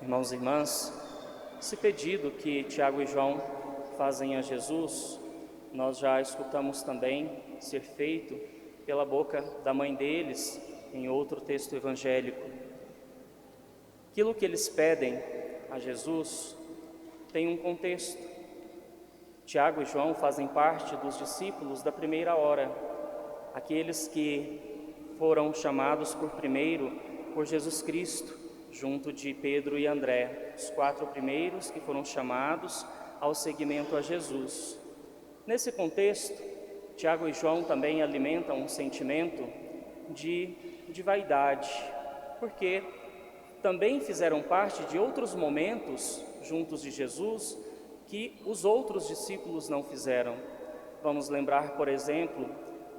Irmãos e irmãs, esse pedido que Tiago e João fazem a Jesus, nós já escutamos também ser feito pela boca da mãe deles em outro texto evangélico. Aquilo que eles pedem a Jesus tem um contexto. Tiago e João fazem parte dos discípulos da primeira hora, aqueles que foram chamados por primeiro por Jesus Cristo, junto de Pedro e André, os 4 primeiros que foram chamados ao seguimento a Jesus. Nesse contexto, Tiago e João também alimentam um sentimento de vaidade, porque também fizeram parte de outros momentos juntos de Jesus que os outros discípulos não fizeram. Vamos lembrar, por exemplo,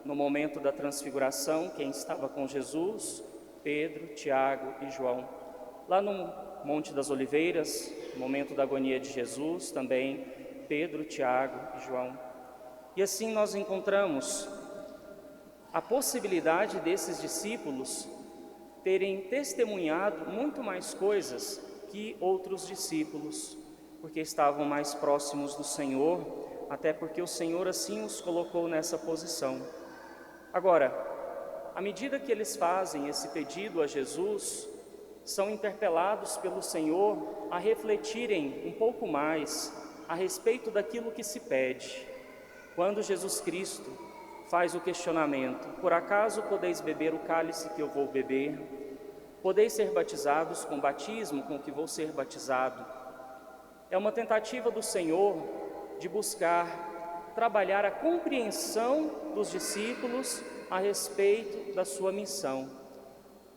no momento da transfiguração, quem estava com Jesus? Pedro, Tiago e João. Lá no Monte das Oliveiras, no momento da agonia de Jesus, também Pedro, Tiago e João. E assim nós encontramos a possibilidade desses discípulos terem testemunhado muito mais coisas que outros discípulos, porque estavam mais próximos do Senhor, até porque o Senhor assim os colocou nessa posição. Agora, à medida que eles fazem esse pedido a Jesus, são interpelados pelo Senhor a refletirem um pouco mais a respeito daquilo que se pede. Quando Jesus Cristo faz o questionamento: por acaso podeis beber o cálice que eu vou beber? Podeis ser batizados com o batismo com que vou ser batizado? É uma tentativa do Senhor de buscar trabalhar a compreensão dos discípulos a respeito da sua missão.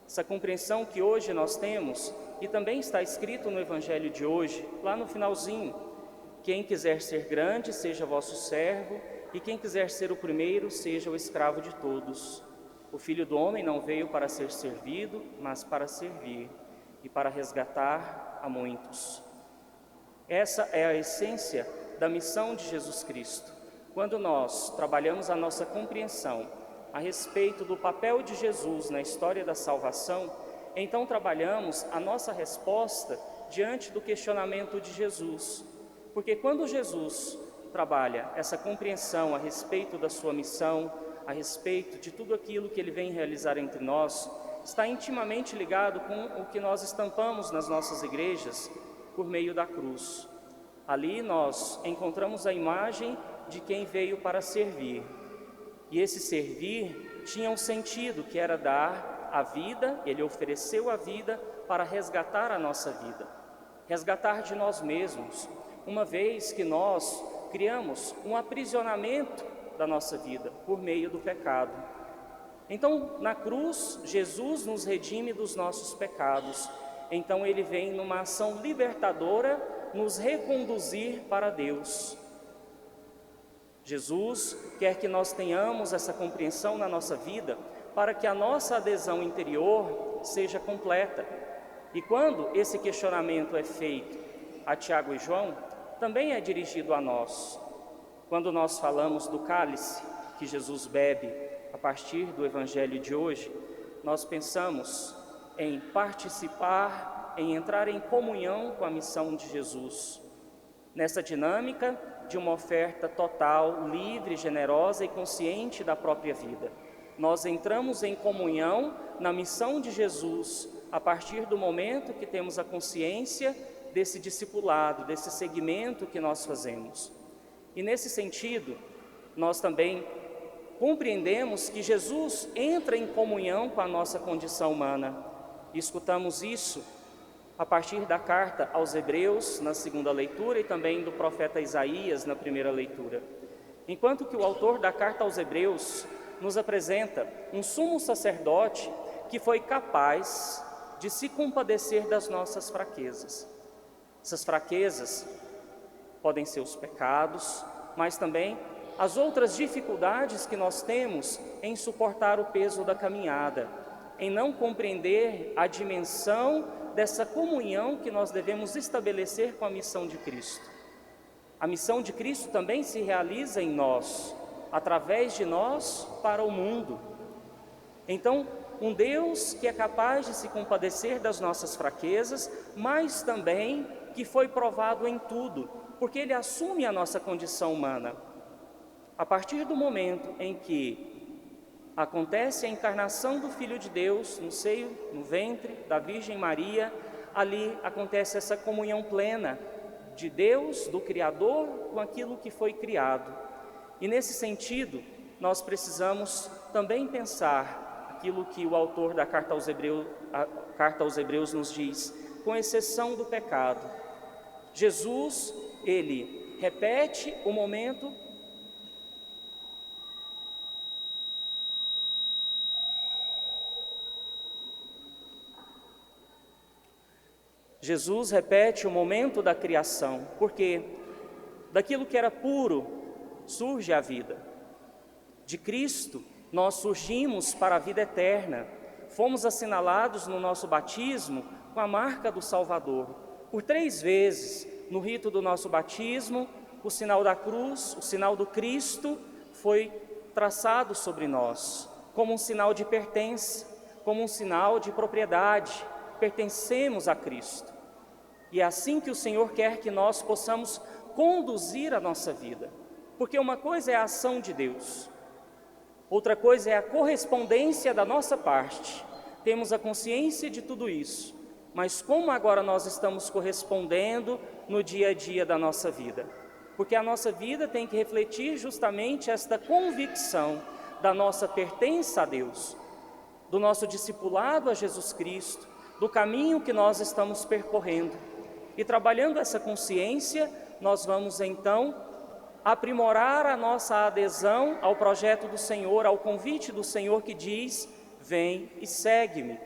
Essa compreensão que hoje nós temos, e também está escrito no Evangelho de hoje, lá no finalzinho: quem quiser ser grande, seja vosso servo, e quem quiser ser o primeiro, seja o escravo de todos. O Filho do Homem não veio para ser servido, mas para servir, e para resgatar a muitos. Essa é a essência da missão de Jesus Cristo. Quando nós trabalhamos a nossa compreensão a respeito do papel de Jesus na história da salvação, então trabalhamos a nossa resposta diante do questionamento de Jesus. Porque quando Jesus trabalha essa compreensão a respeito da sua missão, a respeito de tudo aquilo que Ele vem realizar entre nós, está intimamente ligado com o que nós estampamos nas nossas igrejas por meio da cruz. Ali nós encontramos a imagem de quem veio para servir. E esse servir tinha um sentido, que era dar a vida. Ele ofereceu a vida para resgatar a nossa vida, resgatar de nós mesmos, uma vez que nós criamos um aprisionamento da nossa vida por meio do pecado. Então, na cruz, Jesus nos redime dos nossos pecados. Então, Ele vem numa ação libertadora nos reconduzir para Deus. Jesus quer que nós tenhamos essa compreensão na nossa vida para que a nossa adesão interior seja completa. E quando esse questionamento é feito a Tiago e João, também é dirigido a nós. Quando nós falamos do cálice que Jesus bebe a partir do Evangelho de hoje, nós pensamos em participar, em entrar em comunhão com a missão de Jesus. Nessa dinâmica de uma oferta total, livre, generosa e consciente da própria vida, nós entramos em comunhão na missão de Jesus a partir do momento que temos a consciência desse discipulado, desse seguimento que nós fazemos. E nesse sentido, nós também compreendemos que Jesus entra em comunhão com a nossa condição humana. E escutamos isso a partir da carta aos Hebreus, na segunda leitura, e também do profeta Isaías, na primeira leitura. Enquanto que o autor da carta aos Hebreus nos apresenta um sumo sacerdote que foi capaz de se compadecer das nossas fraquezas. Essas fraquezas podem ser os pecados, mas também as outras dificuldades que nós temos em suportar o peso da caminhada, em não compreender a dimensão dessa comunhão que nós devemos estabelecer com a missão de Cristo. A missão de Cristo também se realiza em nós, através de nós para o mundo. Então, um Deus que é capaz de se compadecer das nossas fraquezas, mas também que foi provado em tudo, porque Ele assume a nossa condição humana. A partir do momento em que acontece a encarnação do Filho de Deus no seio, no ventre da Virgem Maria, ali acontece essa comunhão plena de Deus, do Criador, com aquilo que foi criado. E nesse sentido, nós precisamos também pensar aquilo que o autor da Carta aos Hebreus nos diz, com exceção do pecado. Jesus, Ele repete o momento da criação, porque daquilo que era puro surge a vida. De Cristo nós surgimos para a vida eterna, fomos assinalados no nosso batismo com a marca do Salvador. Por 3 vezes, no rito do nosso batismo, o sinal da cruz, o sinal do Cristo, foi traçado sobre nós, como um sinal de pertença, como um sinal de propriedade. Pertencemos a Cristo. E é assim que o Senhor quer que nós possamos conduzir a nossa vida. Porque uma coisa é a ação de Deus, outra coisa é a correspondência da nossa parte. Temos a consciência de tudo isso, mas como agora nós estamos correspondendo no dia a dia da nossa vida? Porque a nossa vida tem que refletir justamente esta convicção da nossa pertença a Deus, do nosso discipulado a Jesus Cristo, do caminho que nós estamos percorrendo. E trabalhando essa consciência, nós vamos então aprimorar a nossa adesão ao projeto do Senhor, ao convite do Senhor que diz: vem e segue-me.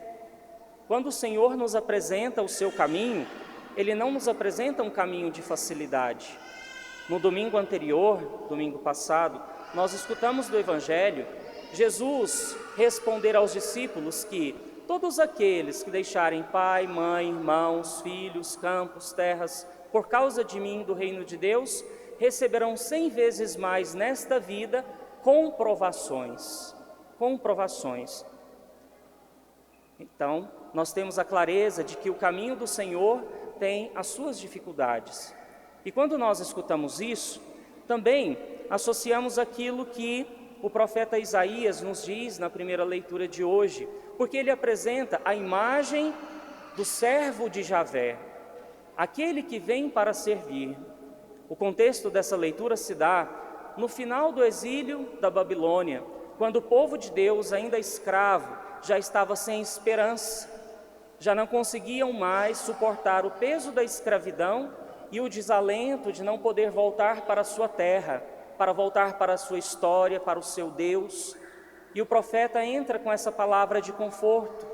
Quando o Senhor nos apresenta o seu caminho, Ele não nos apresenta um caminho de facilidade. No domingo anterior, domingo passado, nós escutamos do Evangelho Jesus responder aos discípulos que todos aqueles que deixarem pai, mãe, irmãos, filhos, campos, terras, por causa de mim, do reino de Deus, receberão 100 vezes mais nesta vida com provações. Então, nós temos a clareza de que o caminho do Senhor tem as suas dificuldades. E quando nós escutamos isso, também associamos aquilo que o profeta Isaías nos diz na primeira leitura de hoje, porque ele apresenta a imagem do servo de Javé, aquele que vem para servir. O contexto dessa leitura se dá no final do exílio da Babilônia, quando o povo de Deus, ainda escravo, já estava sem esperança, já não conseguiam mais suportar o peso da escravidão e o desalento de não poder voltar para a sua terra, para voltar para a sua história, para o seu Deus. E o profeta entra com essa palavra de conforto,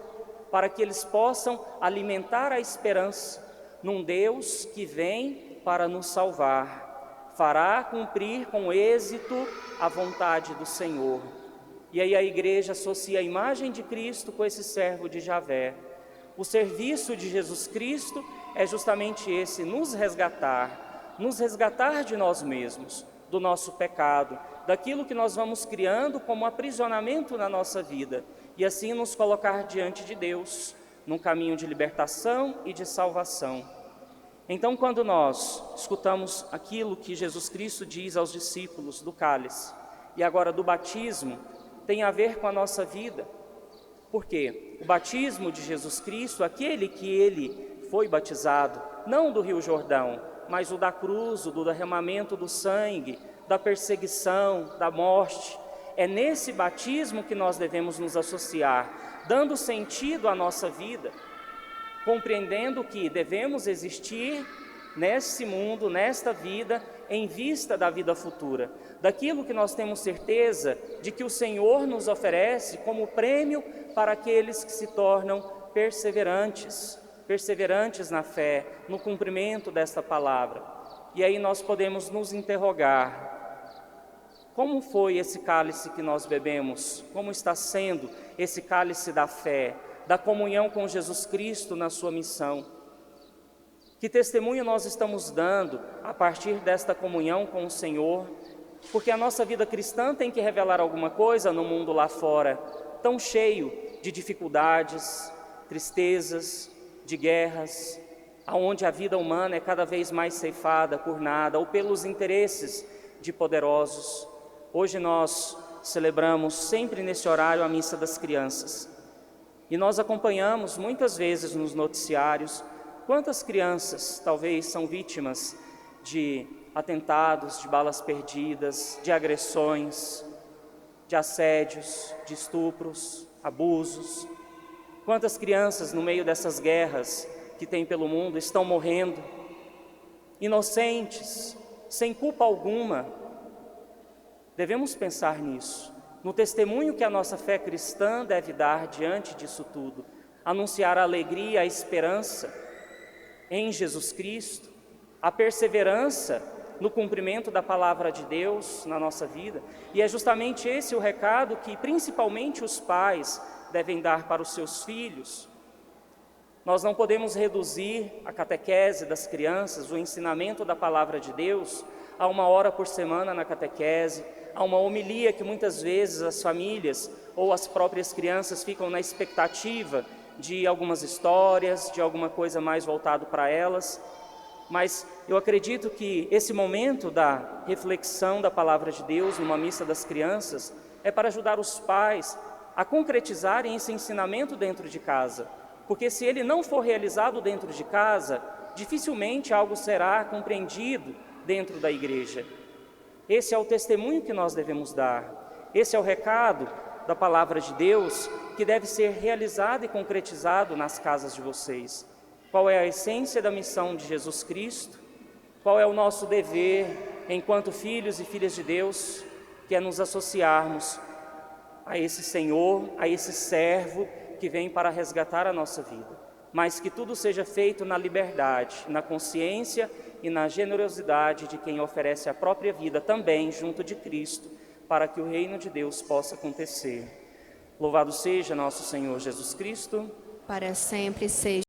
para que eles possam alimentar a esperança num Deus que vem para nos salvar, fará cumprir com êxito a vontade do Senhor. E aí a igreja associa a imagem de Cristo com esse servo de Javé. O serviço de Jesus Cristo é justamente esse, nos resgatar de nós mesmos, do nosso pecado, daquilo que nós vamos criando como aprisionamento na nossa vida, e assim nos colocar diante de Deus, num caminho de libertação e de salvação. Então, quando nós escutamos aquilo que Jesus Cristo diz aos discípulos do cálice, e agora do batismo, tem a ver com a nossa vida. Por quê? O batismo de Jesus Cristo, aquele que Ele foi batizado, não do Rio Jordão, mas o da cruz, o do derramamento do sangue, da perseguição, da morte. É nesse batismo que nós devemos nos associar, dando sentido à nossa vida, compreendendo que devemos existir nesse mundo, nesta vida, em vista da vida futura, daquilo que nós temos certeza de que o Senhor nos oferece como prêmio para aqueles que se tornam perseverantes na fé, no cumprimento desta palavra. E aí nós podemos nos interrogar: como foi esse cálice que nós bebemos? Como está sendo esse cálice da fé, da comunhão com Jesus Cristo na sua missão? Que testemunho nós estamos dando a partir desta comunhão com o Senhor? Porque a nossa vida cristã tem que revelar alguma coisa no mundo lá fora. tão cheio de dificuldades, tristezas, de guerras, aonde a vida humana é cada vez mais ceifada por nada ou pelos interesses de poderosos. Hoje nós celebramos sempre nesse horário a missa das crianças. E nós acompanhamos muitas vezes nos noticiários quantas crianças talvez são vítimas de atentados, de balas perdidas, de agressões, de assédios, de estupros, abusos. Quantas crianças no meio dessas guerras que tem pelo mundo estão morrendo, inocentes, sem culpa alguma. Devemos pensar nisso, no testemunho que a nossa fé cristã deve dar diante disso tudo, anunciar a alegria, a esperança em Jesus Cristo, a perseverança no cumprimento da palavra de Deus na nossa vida. E é justamente esse o recado que principalmente os pais devem dar para os seus filhos. Nós não podemos reduzir a catequese das crianças, o ensinamento da palavra de Deus, a 1 hora por semana na catequese, a uma homilia que muitas vezes as famílias ou as próprias crianças ficam na expectativa de algumas histórias, de alguma coisa mais voltado para elas. Mas eu acredito que esse momento da reflexão da palavra de Deus numa missa das crianças é para ajudar os pais a concretizarem esse ensinamento dentro de casa. Porque se ele não for realizado dentro de casa, dificilmente algo será compreendido dentro da igreja. Esse é o testemunho que nós devemos dar. Esse é o recado da palavra de Deus que deve ser realizado e concretizado nas casas de vocês. Qual é a essência da missão de Jesus Cristo? Qual é o nosso dever enquanto filhos e filhas de Deus, que é nos associarmos a esse Senhor, a esse servo que vem para resgatar a nossa vida, mas que tudo seja feito na liberdade, na consciência e na generosidade de quem oferece a própria vida também junto de Cristo, para que o reino de Deus possa acontecer. Louvado seja nosso Senhor Jesus Cristo. Para sempre seja.